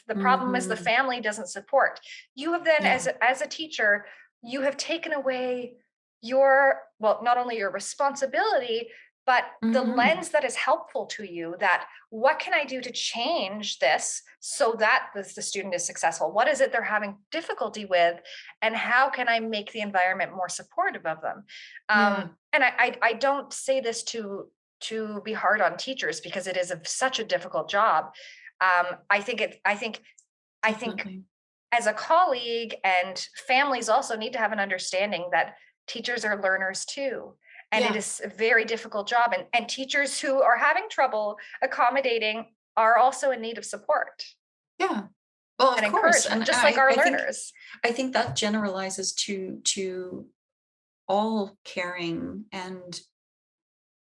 the problem is the Hmm. family doesn't support, you have then, Yeah. as a teacher, you have taken away your, well, not only your responsibility, but the Hmm. lens that is helpful to you, that what can I do to change this so that the student is successful? What is it they're having difficulty with? And how can I make the environment more supportive of them? Yeah. And I don't say this to be hard on teachers, because it is such a difficult job. I think Definitely. as a colleague, and families also need to have an understanding that teachers are learners too. And it Yeah. is a very difficult job. And teachers who are having trouble accommodating are also in need of support Yeah. Well, of and course. encouragement, And just like our I think learners. that generalizes to all caring and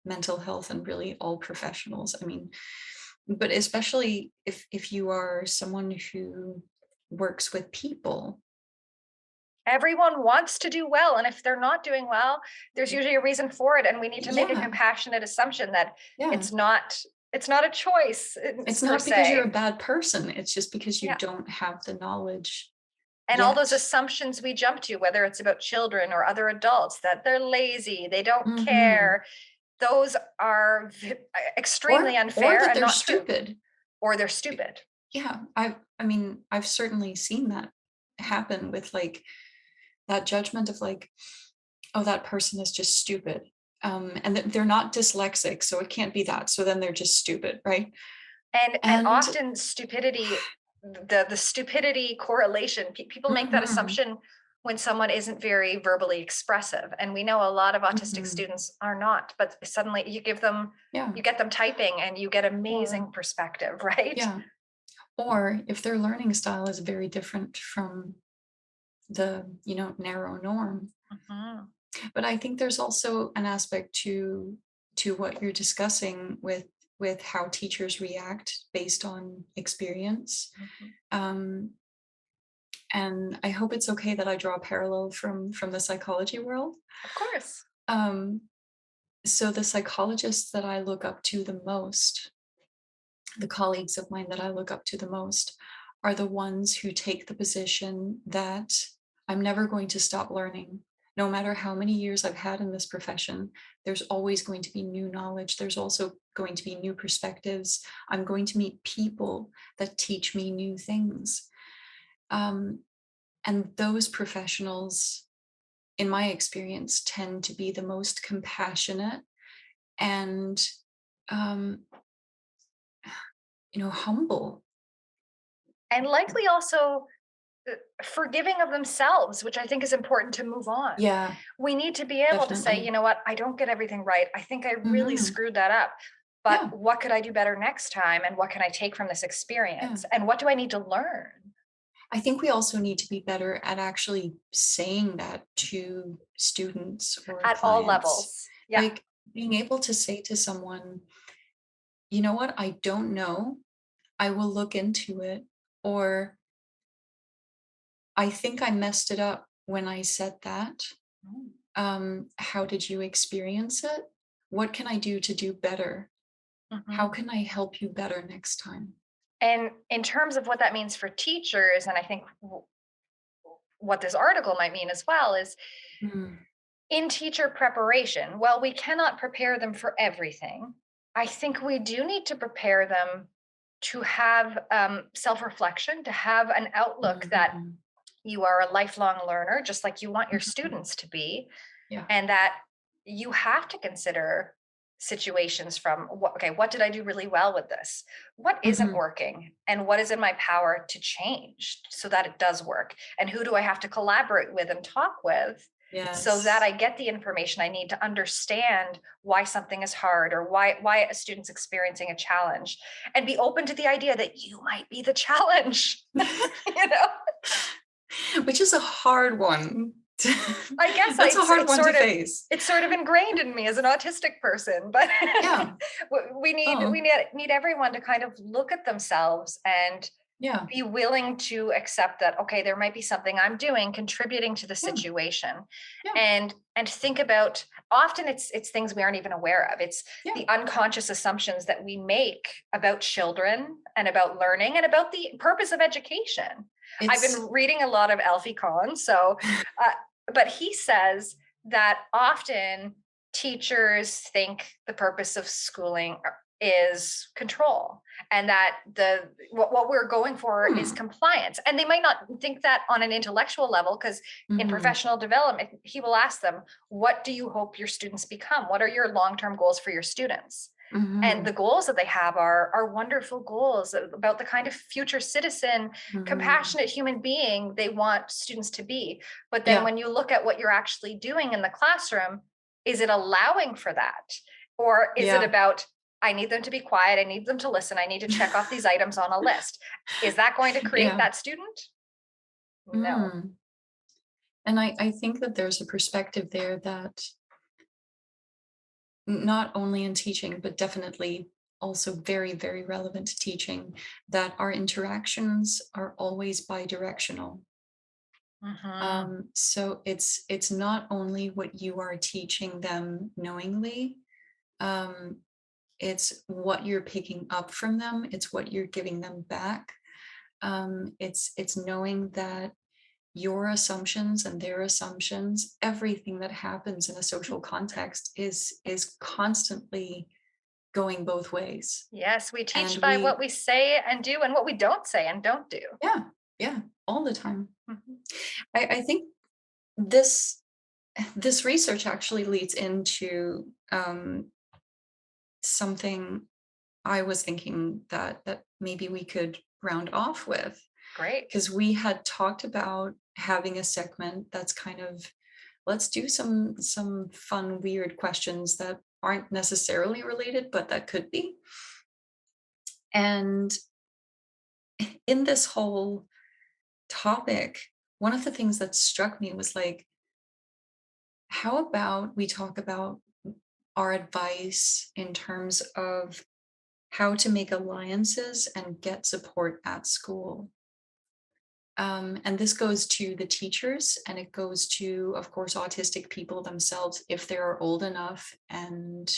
mental health and really all professionals. I mean, but especially if you are someone who works with people. Everyone wants to do well, and if they're not doing well, there's usually a reason for it, and we need to make a Yeah, compassionate assumption that yeah. it's not it's not a choice, It's per not because you're a se. bad person, it's just because you Yeah. don't have the knowledge And all those yet. assumptions we jump to, whether it's about children or other adults, that they're lazy, they don't Mhm. care, those are extremely Or unfair that and they're not true, stupid. or they're stupid. Yeah, I mean, I've certainly seen that happen with, like, that judgment of, like, "Oh, that person is just stupid." And they're not dyslexic, so it can't be that, so then they're just stupid, right? And And often stupidity, the stupidity correlation, people make that mhm. assumption when someone isn't very verbally expressive. And we know a lot of autistic Mhm. students are not, but suddenly Yeah. you get them typing and you get Or amazing perspective, right? yeah. Or if their learning style is very different from the, narrow norm. Mhm, But I think there's also an aspect to what you're discussing with how teachers react based on experience. mhm. Um, and I hope it's okay that I draw a parallel from the psychology world. Of course. Um, so the psychologists that I look up to the most, the colleagues of mine that I look up to the most, are the ones who take the position that I'm never going to stop learning. No matter how many years I've had in this profession, there's always going to be new knowledge. There's also going to be new perspectives. I'm going to meet people that teach me new things. Um, and those professionals, in my experience, tend to be the most compassionate and, um, humble. And likely also forgiving of themselves, which I think is important to move on. Yeah, We need to be able to say, you definitely. know what, I don't get everything right. I think I really Mhm. screwed that up. But Yeah, what could I do better next time? And what can I take from this yeah. experience? And what do I need to learn I think we also need to be better at actually saying that to students or at all clients. levels? Yeah. Like being able to say to someone, you know what, I don't know. I will look into it. Or I think I messed it up when I said that. How did you experience it? What can I do to do better? How Mhm. can I help you better next time? And in terms of what that means for teachers, and I think what this article might mean as well is Mm, in teacher preparation, while we cannot prepare them for everything, I think we do need to prepare them to have self reflection, to have an outlook that mhm, you are a lifelong learner, just like you want your mhm. students to be, Yeah. and that you have to consider situations from okay, what did I do really well with this? What isn't Mhm. working? And what is in my power to change so that it does work? And who do I have to collaborate with and talk with so that Yes. I get the information I need to understand why something is hard or why a student's experiencing a challenge and be open to the idea that you might be the challenge, you know? Which is a hard one. I guess That's a hard it's one to sort of face. ingrained in me as an autistic person, but Yeah. we Oh, need everyone to kind of look at themselves and yeah. be willing to accept that okay, there might be something I'm doing contributing to the Yeah. situation, Yeah. and think about often it's things we aren't even aware of. It's Yeah. the unconscious assumptions that we make about children and about learning and about the purpose of education. I've been It's reading a lot of Alfie Kohn, so uh, but he says that often teachers think the purpose of schooling is control and that what we're going for is hmm. compliance, and they might not think that on an intellectual level because in Mhm. professional development he will ask them, what do you hope your students become? What are your long-term goals for your students? And the Mhm. goals that they have are wonderful goals about the kind of future citizen, Mhm. compassionate human being they want students to be. But then Yeah. when you look at what you're actually doing in the classroom, is it allowing for that? Or is it Yeah. about, I need them to be quiet, I need them to listen, I need to check off these items on a list? Is that going to create Yeah. that student? No. Mm. And I think that there's a perspective there that not only in teaching, but definitely also very, very relevant to teaching, that our interactions are always bi-directional. Hmm. So it's not only what you are teaching them knowingly, um, it's what you're picking up from them, it's what you're giving them back. It's knowing that your assumptions and their assumptions, everything that happens in a social context is constantly going both ways. Yes, we And teach by what we we say and do and what we don't say and don't do. yeah, yeah, all the time. Mhm. I think this this research actually leads into something I was thinking that maybe we could round off with, Great. because we had talked about having a segment that's kind of, let's do some fun, weird questions that aren't necessarily related, but that could be. And in this whole topic, one of the things that struck me was like, how about we talk about our advice in terms of how to make alliances and get support at school? And this goes to the teachers, and it goes to, of course, autistic people themselves if they are old enough and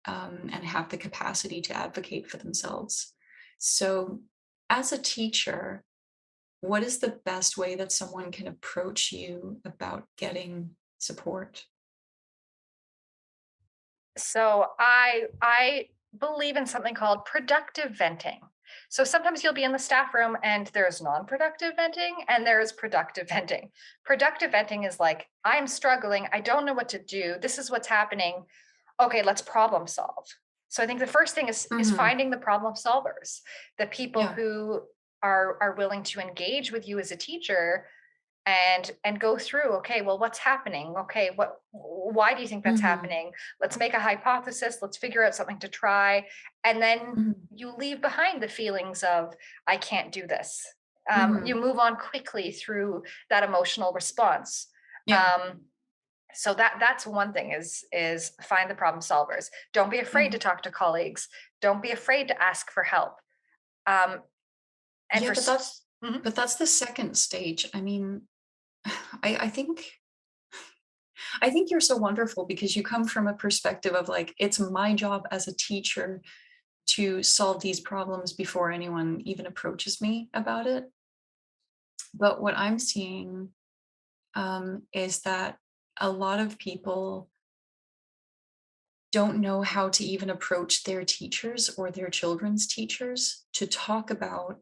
have the capacity to advocate for themselves. So, as a teacher, what is the best way that someone can approach you about getting support? So I believe in something called productive venting. So sometimes you'll be in the staff room and there's non-productive venting and there's productive venting. Productive venting is like, I'm struggling, I don't know what to do. This is what's happening. Okay, let's problem solve. So I think the first thing is Hmm. finding the problem solvers, the people Yeah. who are willing to engage with you as a teacher and go through, okay, well, what's happening? Okay, why do you think that's Hmm. happening? Let's make a hypothesis, let's figure out something to try. And then Hmm. you leave behind the feelings of I can't do this. You Hmm. move on quickly through that emotional response. Yeah. um, so that's one thing is find the problem solvers. Don't be Yeah. afraid to talk to colleagues. Don't be afraid to ask for help. um, and Yeah. for Mhm. But that's the second stage. I mean, I think you're so wonderful because you come from a perspective of like, it's my job as a teacher to solve these problems before anyone even approaches me about it. But what I'm seeing is that a lot of people don't know how to even approach their teachers or their children's teachers to talk about,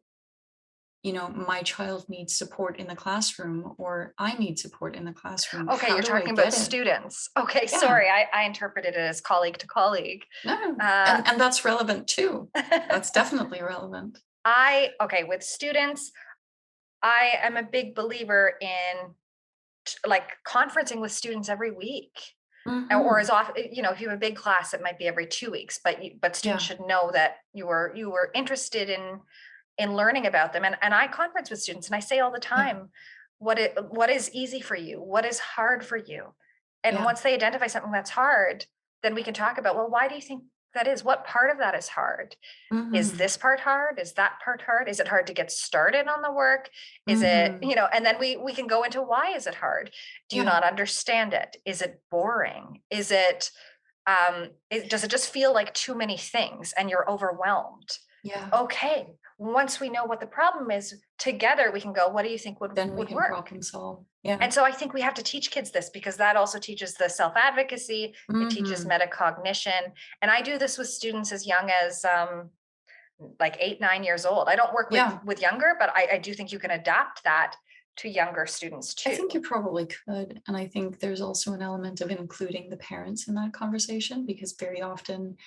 my child needs support in the classroom or I need support in the classroom. Okay, How you're do I talking about get it? students. Okay, Yeah. sorry, I interpreted it as colleague to colleague. No. Uh, And that's relevant too. That's definitely relevant. okay, with students, I am a big believer in like conferencing with students every week. Or as Hmm. often, if you have a big class, it might be every 2 weeks, but students Yeah. should know that you were interested in learning about them. And I conference with students and I say all the Yeah. time, what is easy for you? What is hard for you? And Yeah. once they identify something that's hard, then we can talk about, well, why do you think that is? What part of that is hard? Is Hmm. this part hard? Is that part hard? Is it hard to get started on the work? Is it, Hmm. and then we can go into why is it hard? Do you Yeah. not understand it? Is it boring? Does it just feel like too many things and you're overwhelmed? Yeah. Okay, once we know what the problem is, together we can go, what do you think would Then we would can work? problem solve. Yeah. And so I think we have to teach kids this because that also teaches the self-advocacy, it teaches Hmm. metacognition. And I do this with students as young as like 8, 9 years old. I don't work with Yeah. younger, but I do think you can adapt that to younger students I think you too. probably could. And I think there's also an element of including the parents in that conversation because very often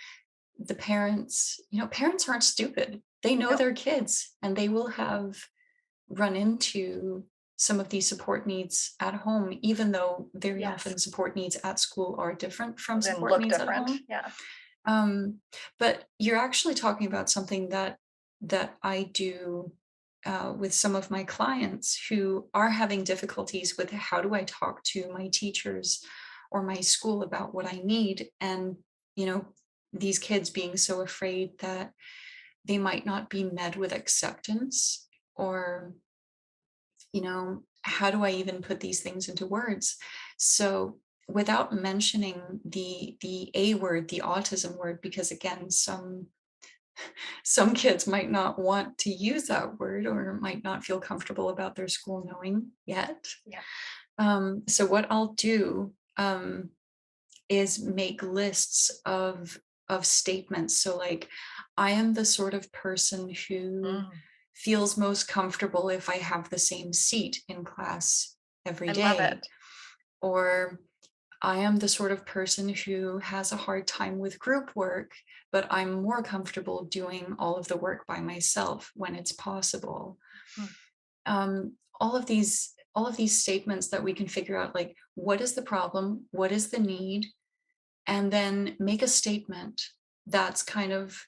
the parents, parents aren't stupid. They know No, their kids and they will have run into some of these support needs at home, even though very yes, often support needs at school are different from then support look needs at different. home. Yeah. Um, but you're actually talking about something that I do with some of my clients who are having difficulties with how do I talk to my teachers or my school about what I need, and you know these kids being so afraid that they might not be met with acceptance, or how do I even put these things into words? So without mentioning the A word, the autism word, because again, some kids might not want to use that word or might not feel comfortable about their school knowing yet. Yeah. So what I'll do is make lists of statements. So like, I am the sort of person who Mm, feels most comfortable if I have the same seat in class every I love day, it. or I am the sort of person who has a hard time with group work, but I'm more comfortable doing all of the work by myself when it's possible. Mm, All of all of these statements that we can figure out, like, what is the problem? What is the need? And then make a statement that's kind of,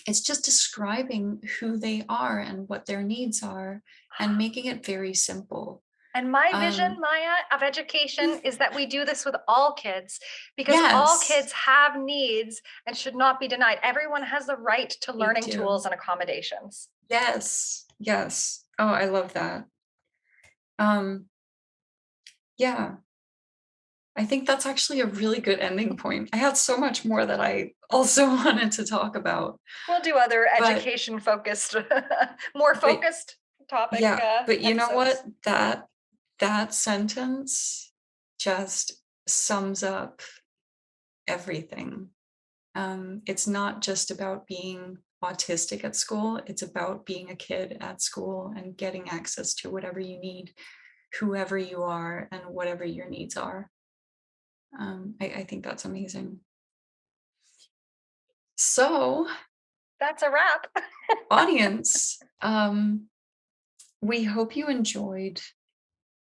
it's just describing who they are and what their needs are and making it very simple. And my vision, Um, Maya, of education is that we do this with all kids, because all yes, kids have needs and should not be denied. Everyone has the right to they learning do. tools and accommodations. Yes, yes. Oh, I love that. Um, yeah, I think that's actually a really good ending point. I had so much more that I also wanted to talk about, We'll do other but education focused, more but focused topic yeah, but you know what? episodes. That sentence just sums up everything. It's not just about being autistic at school, it's about being a kid at school and getting access to whatever you need, whoever you are, and whatever your needs are. I think that's amazing. So, That's a wrap. audience, we hope you enjoyed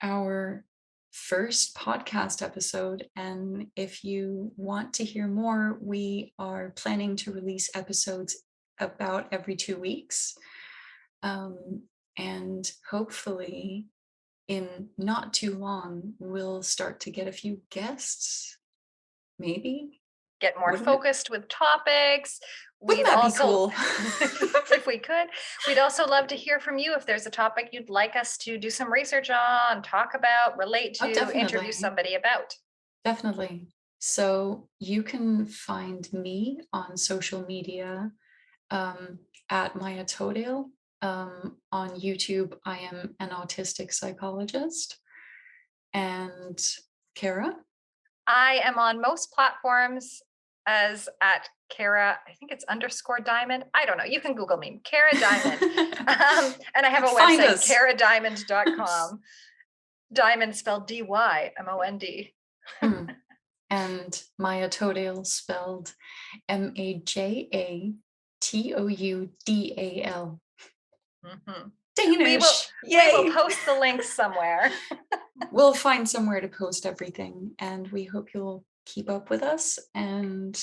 our first podcast episode. And if you want to hear more, we are planning to release episodes about every 2 weeks. And hopefully, in not too long, we'll start to get a few guests, maybe. Get more Wouldn't it? focused with topics. Wouldn't We'd that be also, cool? if we could, we'd also love to hear from you. If there's a topic you'd like us to do some research on, talk about, relate Oh, to, interview definitely. somebody about. Definitely. So you can find me on social media at Maja Toudal. On YouTube, I am an autistic psychologist. And Kara? I am on most platforms as at Kara, I think it's _Dymond. I don't know. You can Google me, Kara Dymond. And I have a Find website, us. karadymond.com. Dymond spelled Dymond. And Maja Toudal spelled MajaToudal. Mm-hmm. Danish. We will post the links somewhere. We'll find somewhere to post everything, and we hope you'll keep up with us. And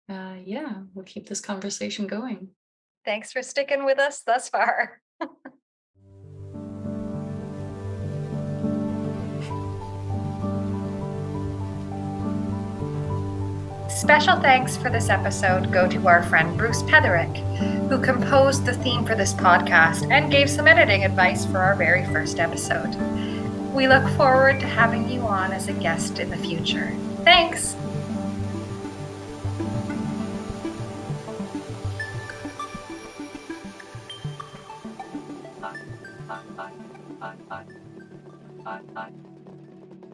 yeah, we'll keep this conversation going. Thanks for sticking with us thus far. Special thanks for this episode go to our friend Bruce Petherick, who composed the theme for this podcast and gave some editing advice for our very first episode. We look forward to having you on as a guest in the future. Thanks!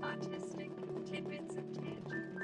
Autistic Tidbits Tangents.